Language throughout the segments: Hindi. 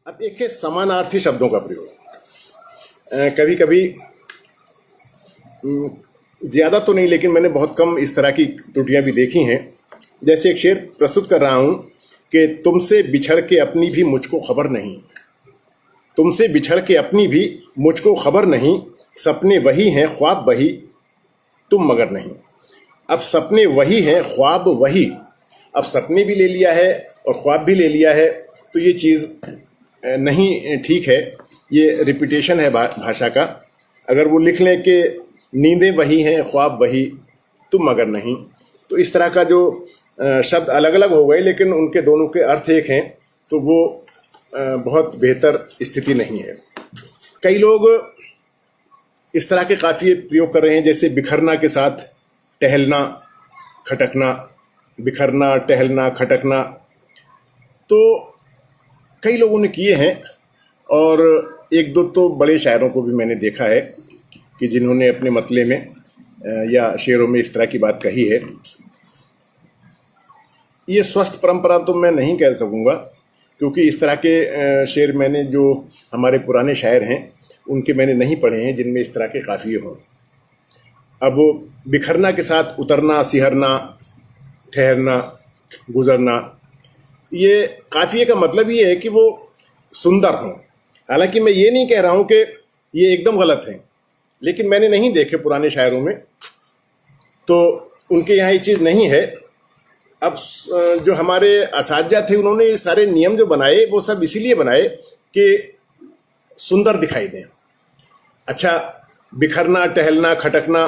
अब एक है समानार्थी शब्दों का प्रयोग। कभी कभी ज़्यादा तो नहीं, लेकिन मैंने बहुत कम इस तरह की त्रुटियां भी देखी हैं। जैसे एक शेर प्रस्तुत कर रहा हूं कि तुमसे बिछड़ के अपनी भी मुझको खबर नहीं, तुमसे बिछड़ के अपनी भी मुझको खबर नहीं, सपने वही हैं ख्वाब वही, तुम मगर नहीं। अब सपने वही हैं ख्वाब वही, अब सपने भी ले लिया है और ख्वाब भी ले लिया है, तो ये चीज़ नहीं ठीक है। ये रिपीटेशन है भाषा का। अगर वो लिख लें कि नींदें वही हैं ख्वाब वही, तुम मगर नहीं, तो इस तरह का जो शब्द अलग अलग हो गए लेकिन उनके दोनों के अर्थ एक हैं, तो वो बहुत बेहतर स्थिति नहीं है। कई लोग इस तरह के काफ़िए प्रयोग कर रहे हैं, जैसे बिखरना के साथ टहलना खटकना, बिखरना टहलना खटकना, तो कई लोगों ने किए हैं। और एक दो तो बड़े शायरों को भी मैंने देखा है कि जिन्होंने अपने मतले में या शेरों में इस तरह की बात कही है। ये स्वस्थ परंपरा तो मैं नहीं कह सकूँगा, क्योंकि इस तरह के शेर मैंने जो हमारे पुराने शायर हैं उनके मैंने नहीं पढ़े हैं जिनमें इस तरह के काफ़िए हों। अब बिखरना के साथ उतरना, सिहरना, ठहरना, गुजरना, ये काफ़िए का मतलब ये है कि वो सुंदर हों। हालांकि मैं ये नहीं कह रहा हूँ कि ये एकदम गलत है, लेकिन मैंने नहीं देखे पुराने शायरों में, तो उनके यहाँ ये चीज़ नहीं है। अब जो हमारे असातिज़ा थे उन्होंने ये सारे नियम जो बनाए वो सब इसीलिए बनाए कि सुंदर दिखाई दें। अच्छा, बिखरना टहलना खटकना,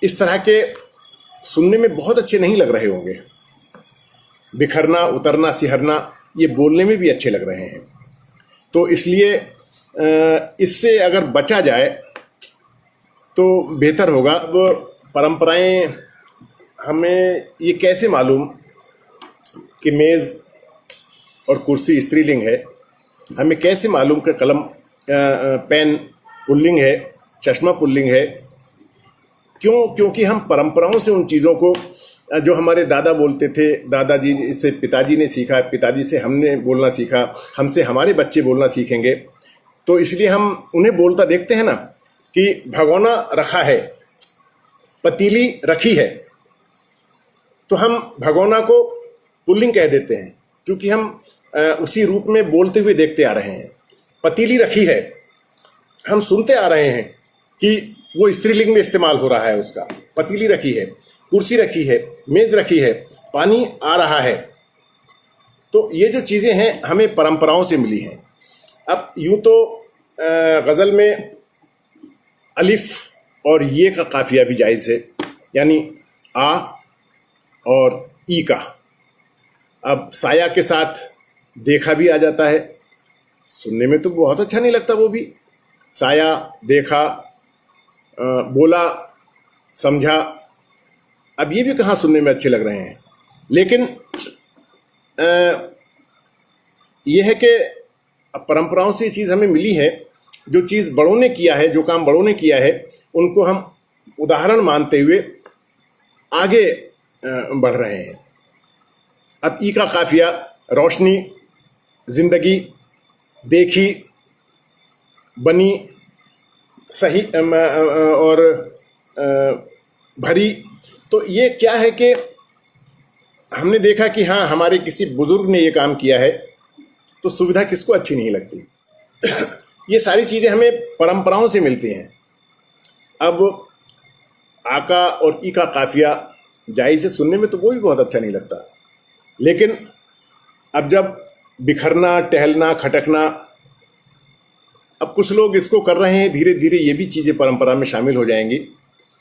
इस तरह के सुनने में बहुत अच्छे नहीं लग रहे होंगे। बिखरना उतरना सिहरना, ये बोलने में भी अच्छे लग रहे हैं। तो इसलिए इससे अगर बचा जाए तो बेहतर होगा। वो परंपराएं, हमें ये कैसे मालूम कि मेज़ और कुर्सी स्त्रीलिंग है? हमें कैसे मालूम कि कलम पेन पुल्लिंग है, चश्मा पुल्लिंग है? क्योंकि हम परंपराओं से उन चीज़ों को, जो हमारे दादा बोलते थे, दादाजी से पिताजी ने सीखा, पिताजी से हमने बोलना सीखा, हमसे हमारे बच्चे बोलना सीखेंगे, तो इसलिए हम उन्हें बोलता देखते हैं ना कि भगोना रखा है, पतीली रखी है, तो हम भगोना को पुल्लिंग कह देते हैं क्योंकि हम उसी रूप में बोलते हुए देखते आ रहे हैं। पतीली रखी है, हम सुनते आ रहे हैं कि वो स्त्रीलिंग में इस्तेमाल हो रहा है उसका। पतीली रखी है, कुर्सी रखी है, मेज़ रखी है, पानी आ रहा है। तो ये जो चीज़ें हैं हमें परंपराओं से मिली हैं। अब यूँ तो गज़ल में अलिफ और ये का काफ़िया भी जायज़ है, यानी आ और ई का। अब साया के साथ देखा भी आ जाता है, सुनने में तो बहुत अच्छा नहीं लगता वो भी। साया, देखा, बोला, समझा, अब ये भी कहाँ सुनने में अच्छे लग रहे हैं। लेकिन ये है कि परंपराओं से ये चीज़ हमें मिली है। जो चीज़ बड़ों ने किया है, जो काम बड़ों ने किया है, उनको हम उदाहरण मानते हुए आगे बढ़ रहे हैं। अब ई का काफिया रोशनी, जिंदगी, देखी, बनी, सही और भरी, तो ये क्या है कि हमने देखा कि हाँ, हमारे किसी बुजुर्ग ने ये काम किया है, तो सुविधा किसको अच्छी नहीं लगती। ये सारी चीज़ें हमें परंपराओं से मिलती हैं। अब आका और ई का काफिया जायज़ से सुनने में तो वो भी बहुत अच्छा नहीं लगता, लेकिन अब जब बिखरना टहलना खटकना, अब कुछ लोग इसको कर रहे हैं, धीरे धीरे ये भी चीज़ें परंपरा में शामिल हो जाएंगी।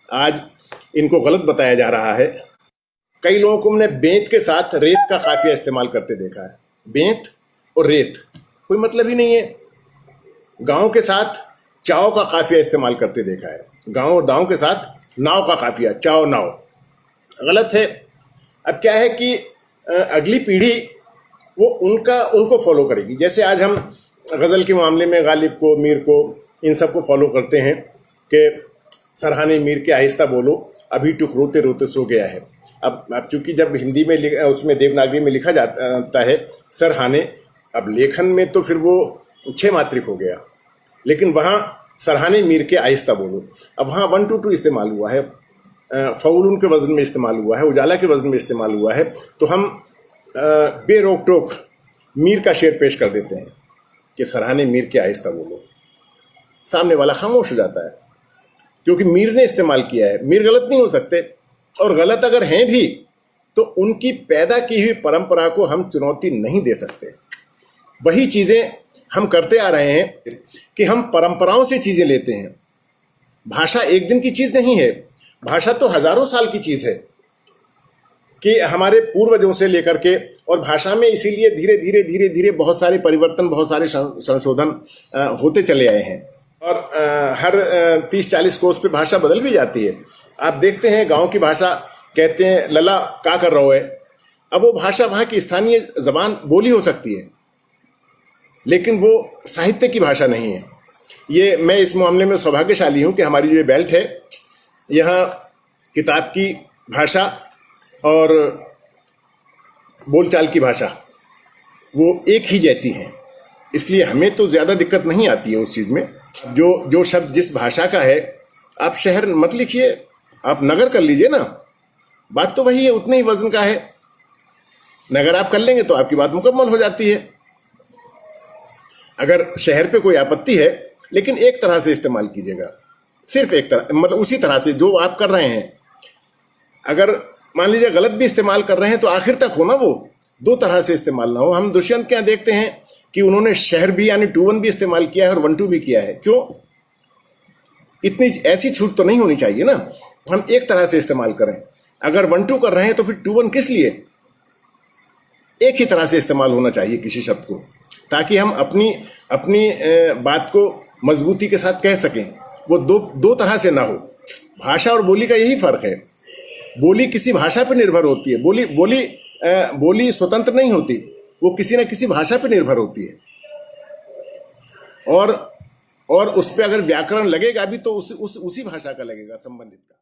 आज इनको गलत बताया जा रहा है। कई लोगों को हमने बेंत के साथ रेत का काफिया इस्तेमाल करते देखा है। बेंत और रेत कोई मतलब ही नहीं है। गांव के साथ चाव का काफिया इस्तेमाल करते देखा है। गांव और दांव के साथ नाव का काफिया, चाव नाव, गलत है। अब क्या है कि अगली पीढ़ी वो उनको फॉलो करेगी। जैसे आज हम गज़ल के मामले में गालिब को, मीर को, इन सब को फॉलो करते हैं कि सरहाने मीर के आहिस्ता बोलो, अभी टुक रोते रोते सो गया है। अब चूंकि जब हिंदी में उसमें देवनागरी में लिखा जाता है सरहाने, अब लेखन में तो फिर वो 6 मात्रिक हो गया, लेकिन वहाँ सरहाने मीर के आहिस्ता बोलो, अब वहाँ 1 to 2 इस्तेमाल हुआ है, फौलून के वजन में इस्तेमाल हुआ है, उजाला के वजन में इस्तेमाल हुआ है, तो हम बेरोक टोक मीर का शेर पेश कर देते हैं कि सरहाने मीर के आहिस्ता बोलो। सामने वाला खामोश हो जाता है क्योंकि मीर ने इस्तेमाल किया है। मीर गलत नहीं हो सकते, और गलत अगर हैं भी तो उनकी पैदा की हुई परंपरा को हम चुनौती नहीं दे सकते। वही चीज़ें हम करते आ रहे हैं कि हम परंपराओं से चीज़ें लेते हैं। भाषा एक दिन की चीज़ नहीं है, भाषा तो हजारों साल की चीज़ है कि हमारे पूर्वजों से लेकर के, और भाषा में इसीलिए धीरे धीरे धीरे धीरे बहुत सारे परिवर्तन, बहुत सारे संशोधन होते चले आए हैं, और हर 30-40 कोस पे भाषा बदल भी जाती है। आप देखते हैं गांव की भाषा, कहते हैं लला का कर रहो है, अब वो भाषा वहाँ की स्थानीय जबान बोली हो सकती है, लेकिन वो साहित्य की भाषा नहीं है। ये मैं इस मामले में सौभाग्यशाली हूँ कि हमारी जो ये बेल्ट है, यहाँ किताब की भाषा और बोलचाल की भाषा वो एक ही जैसी है, इसलिए हमें तो ज़्यादा दिक्कत नहीं आती है उस चीज़ में। जो शब्द जिस भाषा का है, आप शहर मत लिखिए, आप नगर कर लीजिए ना, बात तो वही है, उतने ही वजन का है। नगर आप कर लेंगे तो आपकी बात मुकम्मल हो जाती है। अगर शहर पे कोई आपत्ति है, लेकिन एक तरह से इस्तेमाल कीजिएगा, सिर्फ एक तरह, मतलब उसी तरह से जो आप कर रहे हैं। अगर मान लीजिए गलत भी इस्तेमाल कर रहे हैं तो आखिर तक हो ना, वो 2 तरह से इस्तेमाल ना हो। हम दुष्यंत के यहाँ देखते हैं कि उन्होंने शहर भी यानी 2-1 भी इस्तेमाल किया है और 1-2 भी किया है। क्यों? इतनी ऐसी छूट तो नहीं होनी चाहिए ना, हम एक तरह से इस्तेमाल करें। अगर 1-2 कर रहे हैं तो फिर 2-1 किस लिए? एक ही तरह से इस्तेमाल होना चाहिए किसी शब्द को, ताकि हम अपनी बात को मजबूती के साथ कह सकें। वो दो तरह से ना हो। भाषा और बोली का यही फर्क है। बोली किसी भाषा पर निर्भर होती है, बोली स्वतंत्र नहीं होती, वो किसी न किसी भाषा पर निर्भर होती है, और उस पर अगर व्याकरण लगेगा भी तो उसी भाषा का लगेगा, संबंधित का।